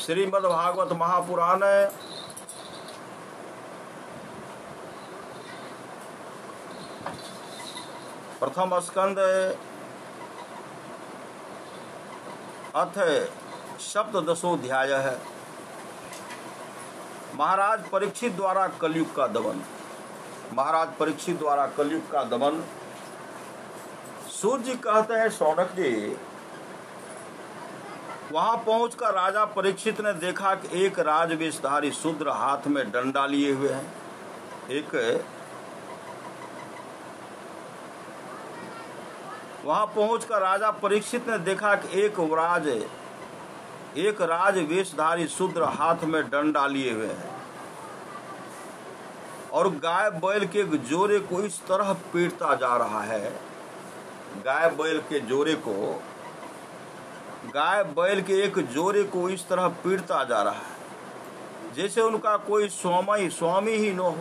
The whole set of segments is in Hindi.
श्रीमद्भागवत महापुराण प्रथम स्कंद अथ सप्तदशोऽध्याय है। महाराज परीक्षित द्वारा कलयुग का दमन। महाराज परीक्षित द्वारा कलयुग का दमन। सूर्य जी कहते हैं, शौनक जी, वहां पहुंचकर राजा परीक्षित ने देखा कि एक राजवेशधारी शूद्र हाथ में डंडा लिए हुए हैं। वहां पहुंचकर राजा परीक्षित ने देखा कि एक राजवेशधारी शूद्र हाथ में डंडा लिए हुए हैं और गाय बैल के जोरे को इस तरह पीटता जा रहा है। गाय बैल के एक जोरे को इस तरह पीटता जा रहा है जैसे उनका कोई स्वामी ही न हो।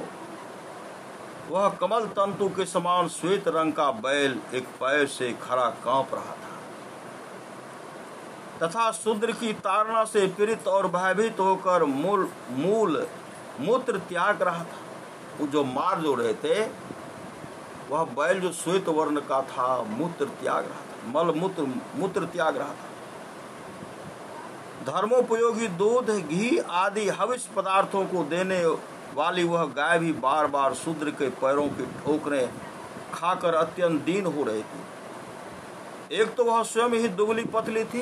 वह कमल तंतु के समान श्वेत रंग का बैल एक पैर से खड़ा कांप रहा था तथा शूद्र की ताड़ना से पीड़ित और भयभीत होकर मूत्र त्याग रहा था। वो जो मार जो रहे थे, वह बैल जो श्वेत वर्ण का था मूत्र त्याग रहा था, मूत्र त्याग रहा था। धर्मोपयोगी दूध, घी आदि हविष पदार्थों को देने वाली वह गाय भी बार बार शूद्र के पैरों की ठोकरें खाकर अत्यंत दीन हो रही थी। एक तो वह स्वयं ही दुबली पतली थी,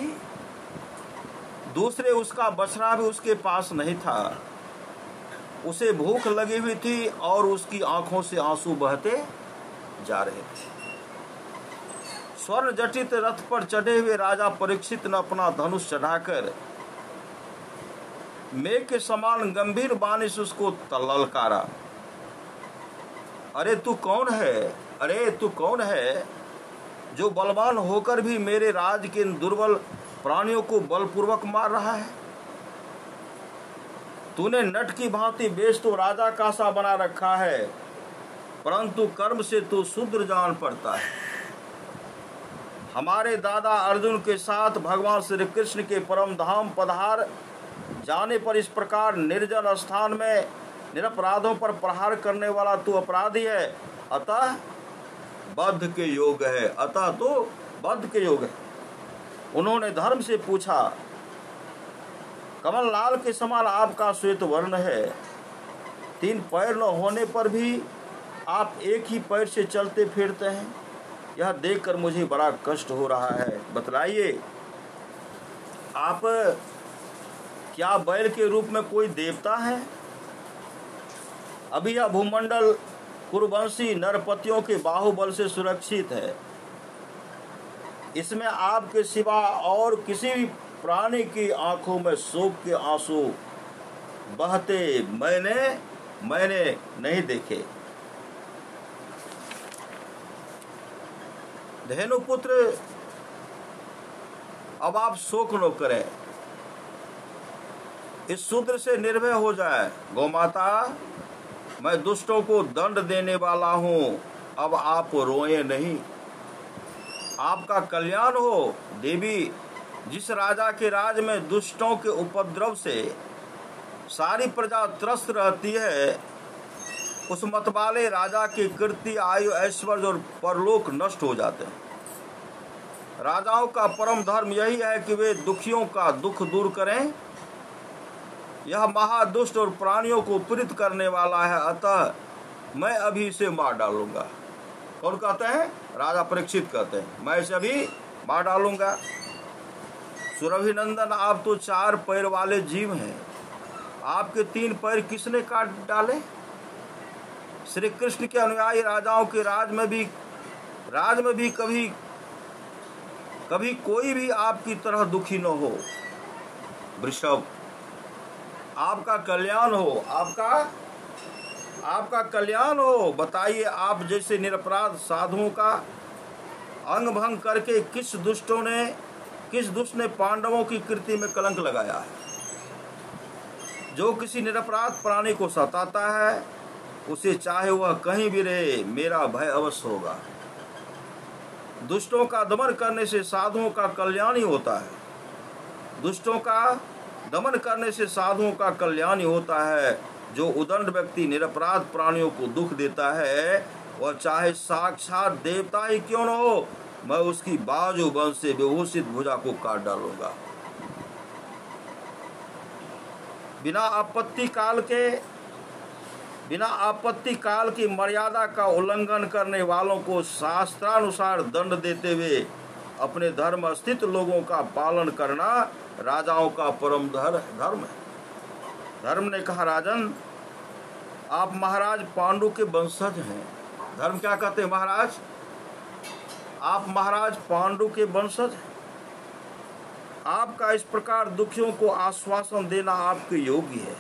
दूसरे उसका बछड़ा भी उसके पास नहीं था। उसे भूख लगी हुई थी और उसकी आंखों से आंसू बहते जा रहे थे। स्वर्ण जटित रथ पर चढ़े हुए राजा परीक्षित ने अपना धनुष चढ़ाकर मेघ के समान गंभीर बाणी से उसको ललकारा। अरे तू कौन है जो बलवान होकर भी मेरे राज के दुर्बल प्राणियों को बलपूर्वक मार रहा है? तूने नट की भांति वेश तो राजा का सा बना रखा है, परंतु कर्म से तू शूद्र जान पड़ता है। हमारे दादा अर्जुन के साथ भगवान श्री कृष्ण के परम धाम पधार जाने पर इस प्रकार निर्जन स्थान में निरपराधों पर प्रहार करने वाला तू अपराधी है। अतः बद्ध के योग है। उन्होंने धर्म से पूछा, कमल लाल के समान आपका श्वेत वर्ण है, 3 पैर न होने पर भी आप एक ही पैर से चलते फिरते हैं। यह देखकर मुझे बड़ा कष्ट हो रहा है। बतलाइए, आप क्या बैल के रूप में कोई देवता है? अभी यह भूमंडल कुरुवंशी नरपतियों के बाहुबल से सुरक्षित है। इसमें आपके सिवा और किसी भी प्राणी की आंखों में शोक के आंसू बहते मैंने नहीं देखे। धेनुपुत्र, अब आप शोक न करें, इस शूद्र से निर्भय हो जाए। गौमाता, मैं दुष्टों को दंड देने वाला हूं, अब आप रोएं नहीं। आपका कल्याण हो। देवी, जिस राजा के राज में दुष्टों के उपद्रव से सारी प्रजा त्रस्त रहती है, उस मतवाले राजा की कीर्ति, आयु, ऐश्वर्य और परलोक नष्ट हो जाते हैं। राजाओं का परम धर्म यही है कि वे दुखियों का दुख दूर करें। यह महादुष्ट और प्राणियों को पीड़ित करने वाला है, अतः मैं अभी इसे मार डालूंगा। कौन कहते हैं? राजा परीक्षित कहते हैं, मैं इसे अभी मार डालूंगा। सुरभिनंदन, आप तो 4 पैर वाले जीव हैं, आपके 3 पैर किसने काट डाले? श्री कृष्ण के अनुयायी राजाओं के राज में भी कभी कोई भी आपकी तरह दुखी न हो। वृषभ, आपका कल्याण हो। बताइए, आप जैसे निरपराध साधुओं का अंग भंग करके किस दुष्ट ने पांडवों की कीर्ति में कलंक लगाया है? जो किसी निरपराध प्राणी को सताता है, उसे चाहे वह कहीं भी रहे, मेरा भय अवश्य होगा। दुष्टों का दमन करने से साधुओं का कल्याण ही होता है। दुष्टों का दमन करने से साधुओं का कल्याण ही होता है। जो उदंड व्यक्ति निरपराध प्राणियों को दुख देता है, वह चाहे साक्षात देवता ही क्यों न हो, मैं उसकी बाजू बंश से विभूषित भुजा को काट डालूंगा। बिना आपत्ति काल की मर्यादा का उल्लंघन करने वालों को शास्त्रानुसार दंड देते हुए अपने धर्म स्थित लोगों का पालन करना राजाओं का परम धर्म है। धर्म ने कहा, राजन, आप महाराज पांडु के वंशज हैं। धर्म क्या कहते हैं, महाराज, आप महाराज पांडु के वंशज हैं। आपका इस प्रकार दुखियों को आश्वासन देना आपके योग्य है,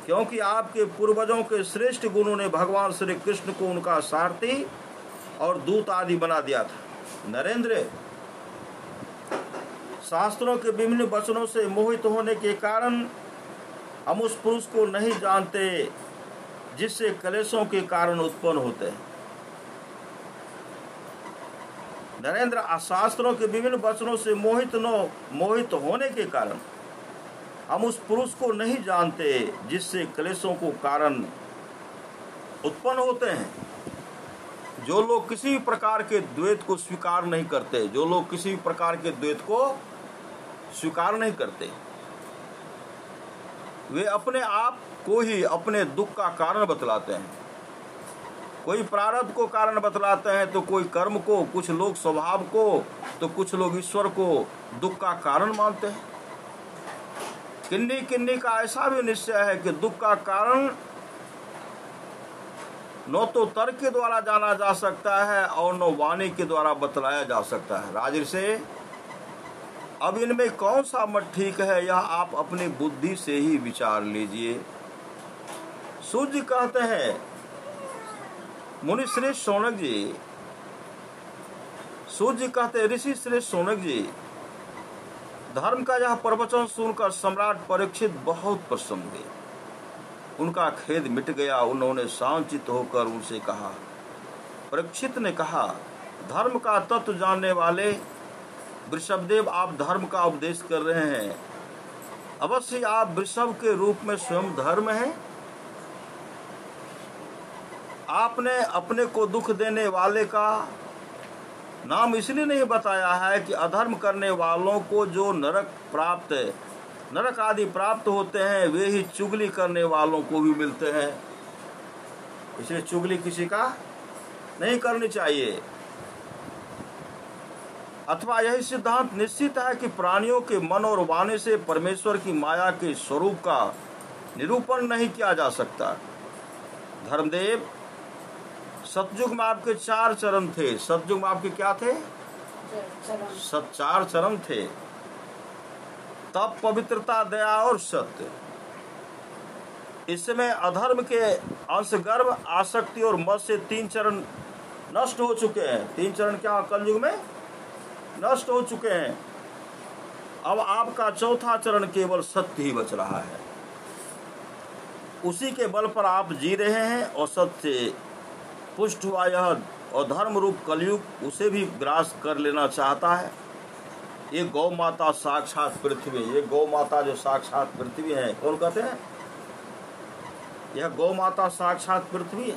क्योंकि आपके पूर्वजों के श्रेष्ठ गुणों ने भगवान श्री कृष्ण को उनका सारथी और दूत आदि बना दिया था। नरेंद्र, शास्त्रों के विभिन्न वचनों से मोहित होने के कारण हम उस पुरुष को नहीं जानते जिससे कलेशों के कारण उत्पन्न होते हैं। नरेंद्र, शास्त्रों के विभिन्न वचनों से मोहित होने के कारण हम उस पुरुष को नहीं जानते जिससे कलेशों को कारण उत्पन्न होते हैं। जो लोग किसी भी प्रकार के द्वैत को स्वीकार नहीं करते, जो लोग किसी भी प्रकार के द्वैत को स्वीकार नहीं करते, वे अपने आप को ही अपने दुख का कारण बतलाते हैं। कोई प्रारब्ध को कारण बतलाते हैं, तो कोई कर्म को, कुछ लोग स्वभाव को, तो कुछ लोग ईश्वर को दुख का कारण मानते हैं। किन्नी का ऐसा भी निश्चय है कि दुख का कारण न तो तर्क के द्वारा जाना जा सकता है और न वाणी के द्वारा बतलाया जा सकता है। राजर्षि, अब इनमें कौन सा मत ठीक है, यह आप अपनी बुद्धि से ही विचार लीजिए। सूर्य कहते हैं, मुनि श्रेष्ठ शौनक जी, सूर्य कहते हैं, ऋषि श्रेष्ठ शौनक जी, धर्म का यह प्रवचन सुनकर सम्राट परीक्षित बहुत प्रसन्न हुए। उनका खेद मिट गया। उन्होंने शांतचित्त होकर उनसे कहा। परीक्षित ने कहा, धर्म का तत्व जानने वाले वृषभदेव, आप धर्म का उपदेश कर रहे हैं। अवश्य आप वृषभ के रूप में स्वयं धर्म हैं। आपने अपने को दुख देने वाले का नाम इसलिए नहीं बताया है कि अधर्म करने वालों को जो नरक आदि प्राप्त होते हैं, वे ही चुगली करने वालों को भी मिलते हैं। इसलिए चुगली किसी का नहीं करनी चाहिए। अथवा यही सिद्धांत निश्चित है कि प्राणियों के मन और वाणी से परमेश्वर की माया के स्वरूप का निरूपण नहीं किया जा सकता। धर्मदेव, सतयुग में आपके 4 चरण थे। सतयुग में आपके क्या थे? 4 चरण थे। तप, पवित्रता, दया और सत्य। इस समय अधर्म के अंश, गर्व, आसक्ति और मद से 3 चरण नष्ट हो चुके हैं। 3 चरण क्या कलयुग में नष्ट हो चुके हैं। अब आपका 4था चरण केवल सत्य ही बच रहा है। उसी के बल पर आप जी रहे हैं और सत्य से पुष्ट हुआ यह और धर्म रूप कलयुग उसे भी ग्रास कर लेना चाहता है। ये गौ माता साक्षात पृथ्वी, ये गौ माता जो साक्षात पृथ्वी है, कौन कहते हैं? यह गौ माता साक्षात पृथ्वी है।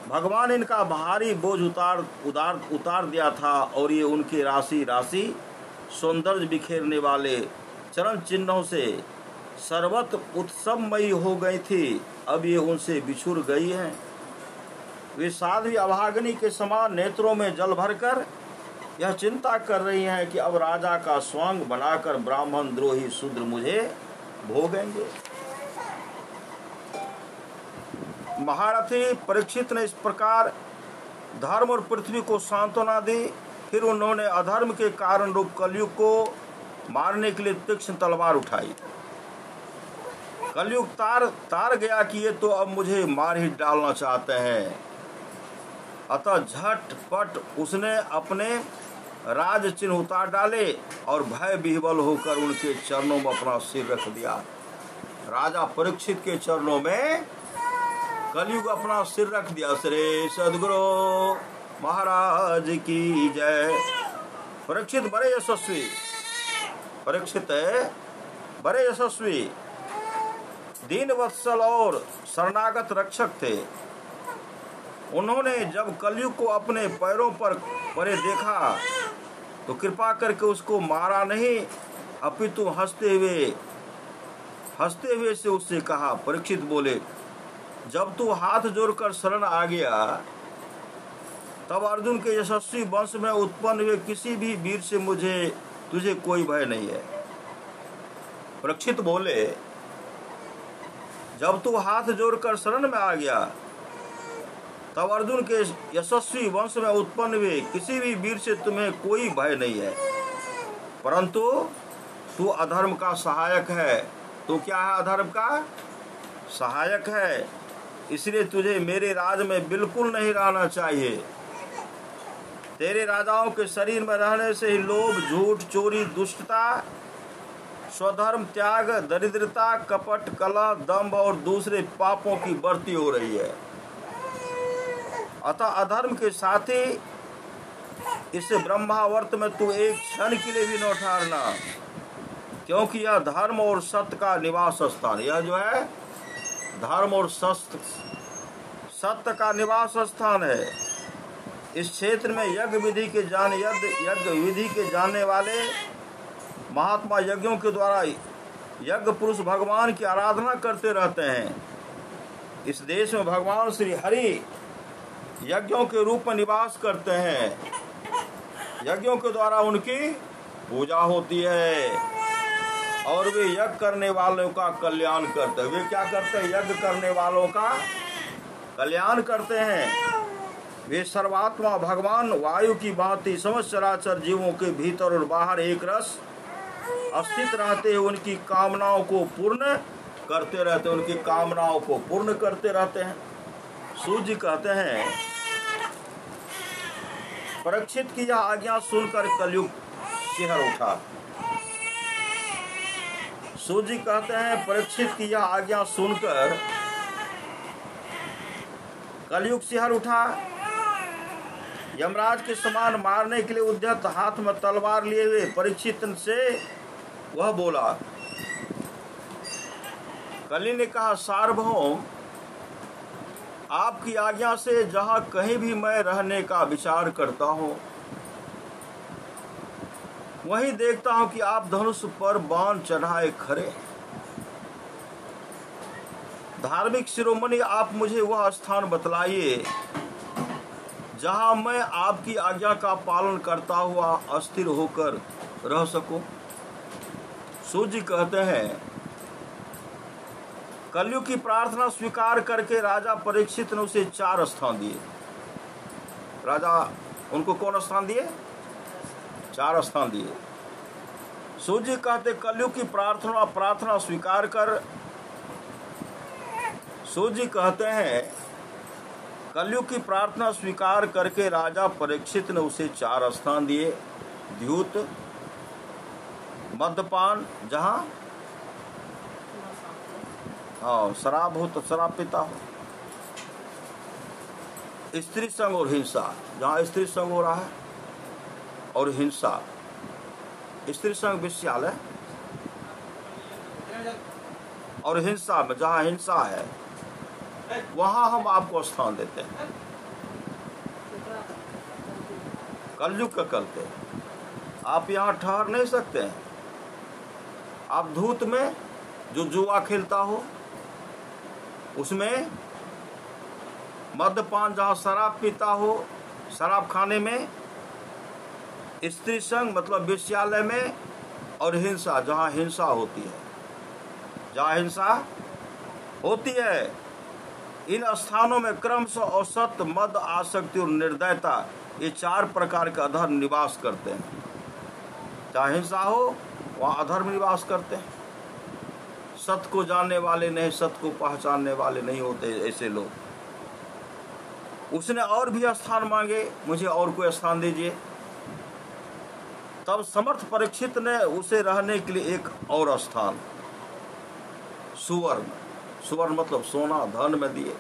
भगवान इनका भारी बोझ उतार दिया था और ये उनके राशि सौंदर्य बिखेरने वाले चरण चिन्हों से सर्वत्र उत्सवमयी हो गई थी। अब ये उनसे बिछुड़ गई हैं। वे साध्वी अभागिनी के समान नेत्रों में जल भरकर यह चिंता कर रही हैं कि अब राजा का स्वांग बनाकर ब्राह्मण द्रोही शूद्र मुझे भोगेंगे। महारथी परीक्षित ने इस प्रकार धर्म और पृथ्वी को सांत्वना दी। फिर उन्होंने अधर्म के कारण रूप कलयुग को मारने के लिए तीक्ष्ण तलवार उठाई। कलयुग तार गया कि ये तो अब मुझे मार ही डालना चाहते हैं। अतः झटपट उसने अपने राज चिन्ह उतार डाले और भय विह्वल होकर उनके चरणों में अपना सिर रख दिया। राजा परीक्षित के चरणों में कलयुग अपना सिर रख दिया। श्री सद्गुरु महाराज की जय। परीक्षित बड़े यशस्वी, परीक्षित बड़े यशस्वी, दीन वत्सल और शरणागत रक्षक थे। उन्होंने जब कलयुग को अपने पैरों पर पड़े देखा तो कृपा करके उसको मारा नहीं, अपितु हंसते हुए से उससे कहा। परीक्षित बोले, जब तू हाथ जोड़कर शरण आ गया तब अर्जुन के यशस्वी वंश में उत्पन्न हुए किसी भी वीर से तुझे कोई भय नहीं है। परीक्षित बोले, जब तू हाथ जोड़कर शरण में आ गया तब अर्जुन के यशस्वी वंश में उत्पन्न हुए किसी भी वीर से तुम्हें कोई भय नहीं है, परंतु तू अधर्म का सहायक है। तो क्या है? अधर्म का सहायक है, इसलिए तुझे मेरे राज में बिल्कुल नहीं रहना चाहिए। तेरे राजाओं के शरीर में रहने से ही लोभ, झूठ, चोरी, दुष्टता, स्वधर्म त्याग, दरिद्रता, कपट, कलह, दंभ और दूसरे पापों की बढ़ती हो रही है। अतः अधर्म के साथ ही इस ब्रह्मावर्त में तू एक क्षण के लिए भी न ठहरना, क्योंकि यह धर्म और सत्य का निवास स्थान, यह जो है धर्म और सत्य का निवास स्थान है। इस क्षेत्र में यज्ञ विधि के जानने वाले महात्मा यज्ञों के द्वारा यज्ञ पुरुष भगवान की आराधना करते रहते हैं। इस देश में भगवान श्री हरि यज्ञों के रूप में निवास करते हैं। यज्ञों के द्वारा उनकी पूजा होती है और वे यज्ञ करने वालों का कल्याण करते हैं। वे क्या करते हैं? यज्ञ करने वालों का कल्याण करते हैं। वे सर्वात्मा भगवान वायु की भांति समस्त चराचर जीवों के भीतर और बाहर एक रस स्थित रहते हैं। उनकी कामनाओं को पूर्ण करते रहते हैं, उनकी कामनाओं को पूर्ण करते रहते हैं। सूर्य जी कहते हैं, परीक्षित की यह आज्ञा सुनकर कलयुग शिहर उठा। सूर्य जी कहते हैं, परीक्षित की यह आज्ञा सुनकर कलयुग शिहर उठा। यमराज के समान मारने के लिए उद्यत हाथ में तलवार लिए हुए परीक्षित से वह बोला। कली ने कहा, सार्वभौम, आपकी आज्ञा से जहां कहीं भी मैं रहने का विचार करता हूं वहीं देखता हूं कि आप धनुष पर बाण चढ़ाए खड़े। धार्मिक शिरोमणि, आप मुझे वह स्थान बतलाइए जहां मैं आपकी आज्ञा का पालन करता हुआ अस्थिर होकर रह सकूं। सूर्य जी कहते हैं, कलयुग की प्रार्थना स्वीकार करके राजा परीक्षित ने उसे 4 स्थान दिए। राजा उनको कौन स्थान दिए? 4 स्थान दिए। सूर्य जी कहते, कलयुग की प्रार्थना स्वीकार कर। सूर्य जी कहते हैं, कलयुग की प्रार्थना स्वीकार करके राजा परीक्षित ने उसे 4 स्थान दिए। द्यूत, मद्यपान, जहां शराब हो तो शराब पीता हो, स्त्री संग और हिंसा, जहां स्त्री संग हो रहा है और हिंसा, स्त्री संग वेश्यालय और हिंसा में जहां हिंसा है वहां हम आपको स्थान देते हैं। कलयुग का करते आप यहां ठहर नहीं सकते हैं। आप धूत में जो जुआ खेलता हो उसमें, मद्यपान जहां शराब पीता हो, शराब खाने में, स्त्री संग मतलब वेश्यालय में, और हिंसा जहां हिंसा होती है, जहां हिंसा होती है। इन स्थानों में क्रमशः असत्य, मद, आसक्ति और निर्दयता, ये 4 प्रकार के अधर्म निवास करते हैं। जहाँ हिंसा हो वहाँ अधर्म निवास करते हैं। सत्य को जानने वाले नहीं, सत्य को पहचानने वाले नहीं होते ऐसे लोग। उसने और भी स्थान मांगे, मुझे और कोई स्थान दीजिए। तब समर्थ परीक्षित ने उसे रहने के लिए एक और स्थान सुवर्ण मतलब सोना, धन में दिए।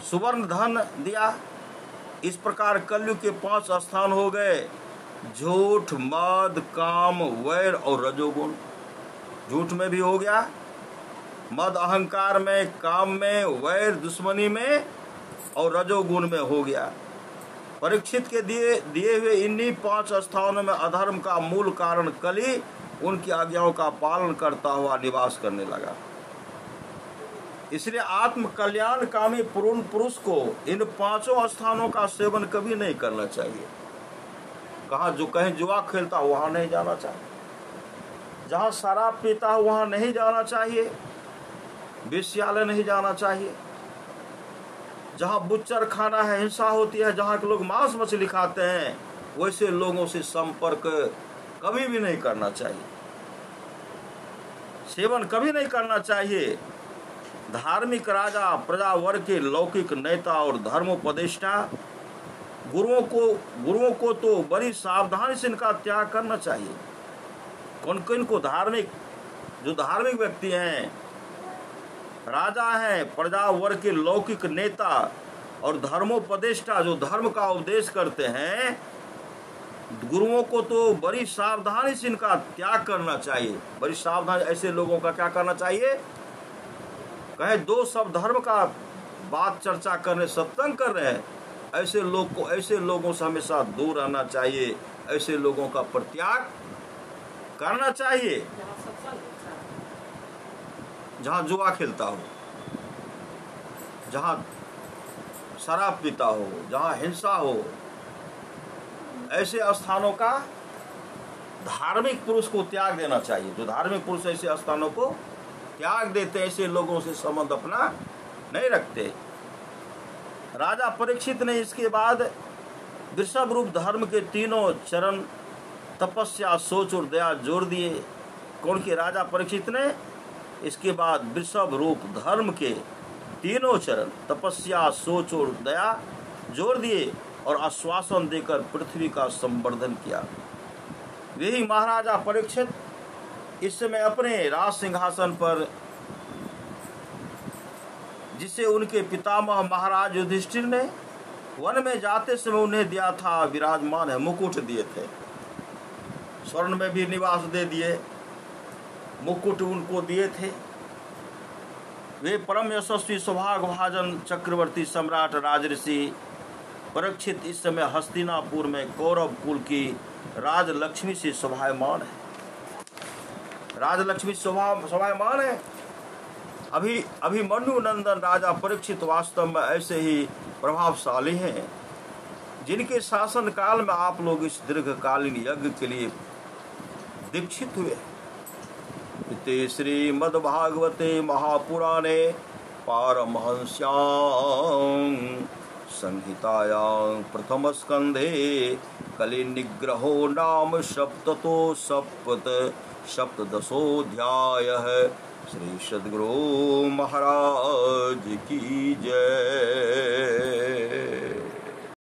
सुवर्ण धन दिया। इस प्रकार कलयुग के 5 स्थान हो गए। झूठ, मद, काम, वैर और रजोगुण। झूठ में भी हो गया, मद अहंकार में, काम में, वैर दुश्मनी में और रजोगुण में हो गया। परीक्षित के दिए हुए इन्हीं 5 स्थानों में अधर्म का मूल कारण कली उनकी आज्ञाओं का पालन करता हुआ निवास करने लगा। इसलिए आत्म कल्याण कामी पूर्ण पुरुष को इन 5 स्थानों का सेवन कभी नहीं करना चाहिए। कहीं जुआ खेलता वहां नहीं जाना चाहिए, जहां शराब पीता वहां नहीं जाना चाहिए, वेश्यालय नहीं जाना चाहिए, जहां बुच्चर खाना है, हिंसा होती है, जहां के लोग मांस मछली खाते हैं, वैसे लोगों से संपर्क कभी भी नहीं करना चाहिए, सेवन कभी नहीं करना चाहिए। धार्मिक राजा, प्रजा वर्ग के लौकिक नेता और धर्मोपदेष्टा गुरुओं को तो बड़ी सावधानी से इनका त्याग करना चाहिए। कौन कौन को जो धार्मिक व्यक्ति हैं, राजा हैं, प्रजा वर्ग के लौकिक नेता और धर्मोपदेष्टा जो धर्म का उपदेश करते हैं, गुरुओं को तो बड़ी सावधानी से इनका त्याग करना चाहिए। बड़ी सावधानी, ऐसे लोगों का क्या करना चाहिए? कहे 2 शब्द धर्म का बात चर्चा करने सत्संग कर रहे हैं, ऐसे लोगों से हमेशा दूर रहना चाहिए, ऐसे लोगों का परित्याग करना चाहिए। जहां जुआ खेलता हो, जहां शराब पीता हो, जहां हिंसा हो, ऐसे स्थानों का धार्मिक पुरुष को त्याग देना चाहिए। जो धार्मिक पुरुष ऐसे स्थानों को त्याग देते, ऐसे लोगों से संबंध अपना नहीं रखते। राजा परीक्षित ने इसके बाद वृषभ रूप धर्म के 3 चरण तपस्या, सोच और दया जोड़ दिए। कौन के? राजा परीक्षित ने इसके बाद वृषभ रूप धर्म के 3 चरण तपस्या, सोच और दया जोड़ दिए और आश्वासन देकर पृथ्वी का संवर्धन किया। वही महाराजा परीक्षित इस समय अपने राज सिंहासन पर, जिसे उनके पितामह महाराज युधिष्ठिर ने वन में जाते समय उन्हें दिया था, विराजमान है। मुकुट दिए थे, स्वर्ण में भी निवास दे दिए, मुकुट उनको दिए थे। वे परम यशस्वी सौभाग्यभाजन चक्रवर्ती सम्राट राजऋषि परीक्षित इस समय हस्तिनापुर में कौरव कुल की राजलक्ष्मी से शोभायमान है। राजलक्ष्मी शोभायमान है। अभी मनुनंदन राजा परीक्षित वास्तव में ऐसे ही प्रभावशाली हैं, जिनके शासन काल में आप लोग इस दीर्घकालीन यज्ञ के लिए दीक्षित हुए। इति श्रीमद्भागवते महापुराणे पारमहंस्यां संहितायां प्रथम स्कंधे कलिनिग्रहो नाम सप्तदशोऽध्यायः। श्री सद्गुरु महाराज की जय।